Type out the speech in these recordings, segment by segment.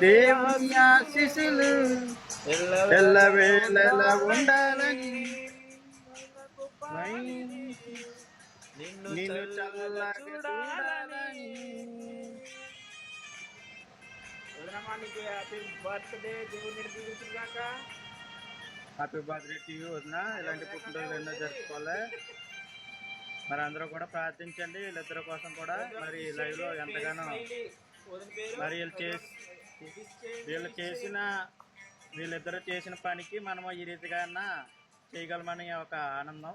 దేవుని ఆశీస్సులు ఎల్లవేళలా ఉండాలని నిన్ను చల్లగా చూడాలని. హ్యాపీ బర్త్డే, దేవుని దీవించుగాక. హ్యాపీ బర్త్డే టు యూ వదిన. ఇలాంటి పుట్టినరోజులు ఎన్నో జరుపుకోవాలి. మరి అందరూ కూడా ప్రార్థించండి వీళ్ళిద్దరి కోసం కూడా. మరి లైవ్ లో ఎంతగానో మరి వీళ్ళిద్దరూ చేసిన పనికి మనము ఈ రీతిగా చేయగలమని ఒక ఆనందం.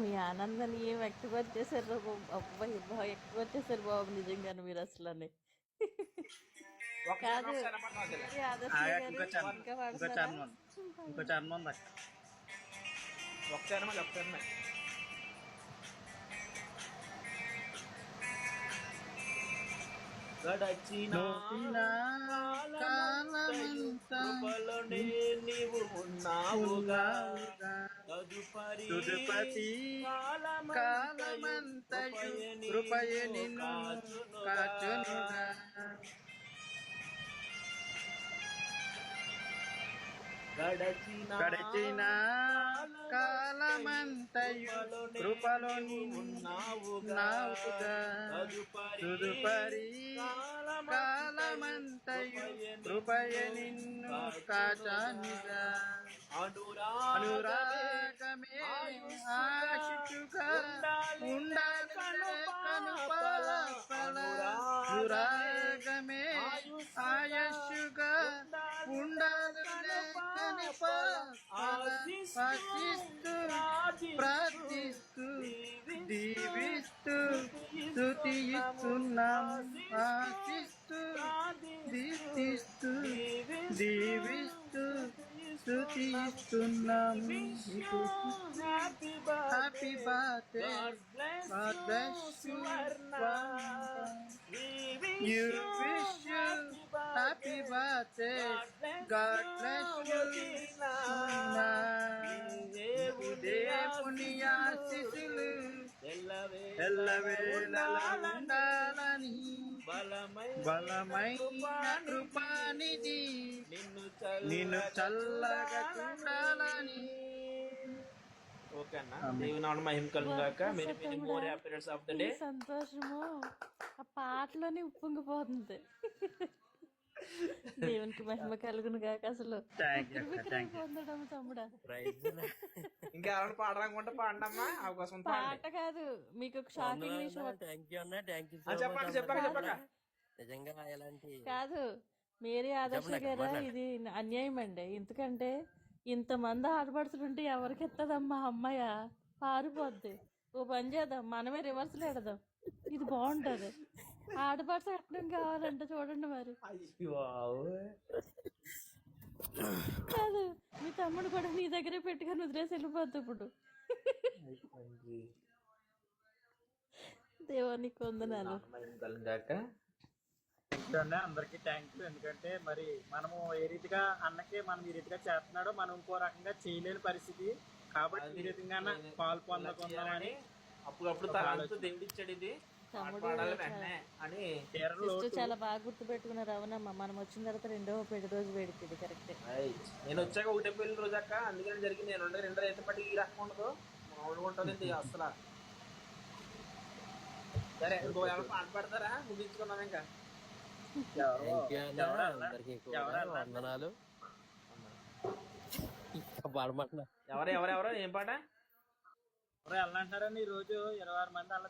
మీ ఆనందాన్ని ఏం వ్యక్తపరిచేశారు అబ్బాయి, బాగా వ్యక్తపరిచేశారు బాబు. నిజంగానే మీరు అసలు అని కాదు. ఇంకో చరణం ఉంది. ఒకసారి గడచిన కృపలోనే నీవు ఉన్నావుగా. తదుపరి కాలమంతయు కృపయే నిన్ను కాచునుగా. గడచిన కాలమంతయు కృపలో ఉన్నావుగా. తదుపరి కాలమంతయు కృపయ నిన్ను కాచానుగా. అనురాగమే ఆశిషుగా ఉండాలి అనురాగమే ఆయుష్గా ఉండాలి ప్రార్థిస్తూ దీవిస్తూ స్తుతిస్తున్నాము. ఆశిస్తూ దీవిస్తూ స్తుతిస్తున్నాము. Happy birthday, God bless you, you wish you happy birthday, God bless you. దేవుని ఆశీస్సులు ఎల్లవేళలా ఉండాలని బలమైన కృపానిధి నిన్ను చల్లగా చూడాలని. ఓకే అన్న, దేవుని మహిమ కలుగాక. More happy returns of the day. సంతోషము ఆ పాటలోనే ఉప్పొంగిపోతుంది. దేవునికి మహిమ కలుగును కాక. అసలు పొందడం తమ్ముడా. ఇంకా ఎవరైనా పాడరాకుంటే పాడమ్మా, అవకాశం. పాట కాదు, మీకు ఒక షాకింగ్ విషయం కాదు. మేరీ ఆదర్శ గారా, ఇది అన్యాయం అండి. ఎందుకంటే ఇంతమంది ఆడపడుతుంటే ఎవరికి ఎత్తదమ్మా అమ్మాయ, పారిపోద్ది. ఓ పని చేద్దాం, మనమే రివర్స్ లేడదాం, ఇది బాగుంటది. ఆడపడుచు ఎట్టడం కావాలంటే చూడండి మరి. కాదు, మీ తమ్ముడు కూడా నీ దగ్గరే పెట్టుకొని వదిలేసి వెళ్ళిపోద్ది ఇప్పుడు. దేవానికి వందనాలు. అందరికి థ్యాంక్ యూ. ఎందుకంటే మరి మనము ఏ రీతిగా అన్నకే మనం ఈ రీతిగా చేస్తున్నాడో మనం ఇంకో రకంగా చేయలేని పరిస్థితి. కాబట్టి ఈ రీతిగా పాలు పొందకుందామని అప్పుడప్పుడు దేవుడిచ్చాడు ఇది. చాలా బాగా గుర్తు పెట్టుకున్నారు. అవునమ్మా, మనం వచ్చిన తర్వాత రెండవ పెళ్లి రోజు వేడుకది. కరెక్టే. నేను వచ్చాక ఒకటే పెళ్లి రోజు అక్క, అందుకని జరిగింది. నేను రెండో అయితే పట్టి ఈ రకం ఉండదు, మామూలుగా ఉంటుంది అసలు. సరే, పాట పాడతారా? ముగించుకున్నాం ఇంకా. వందనాలు. ఎవరెవరెవరో ఏం పాట వెళ్ళంటారని ఈ రోజు 26 మంది అలా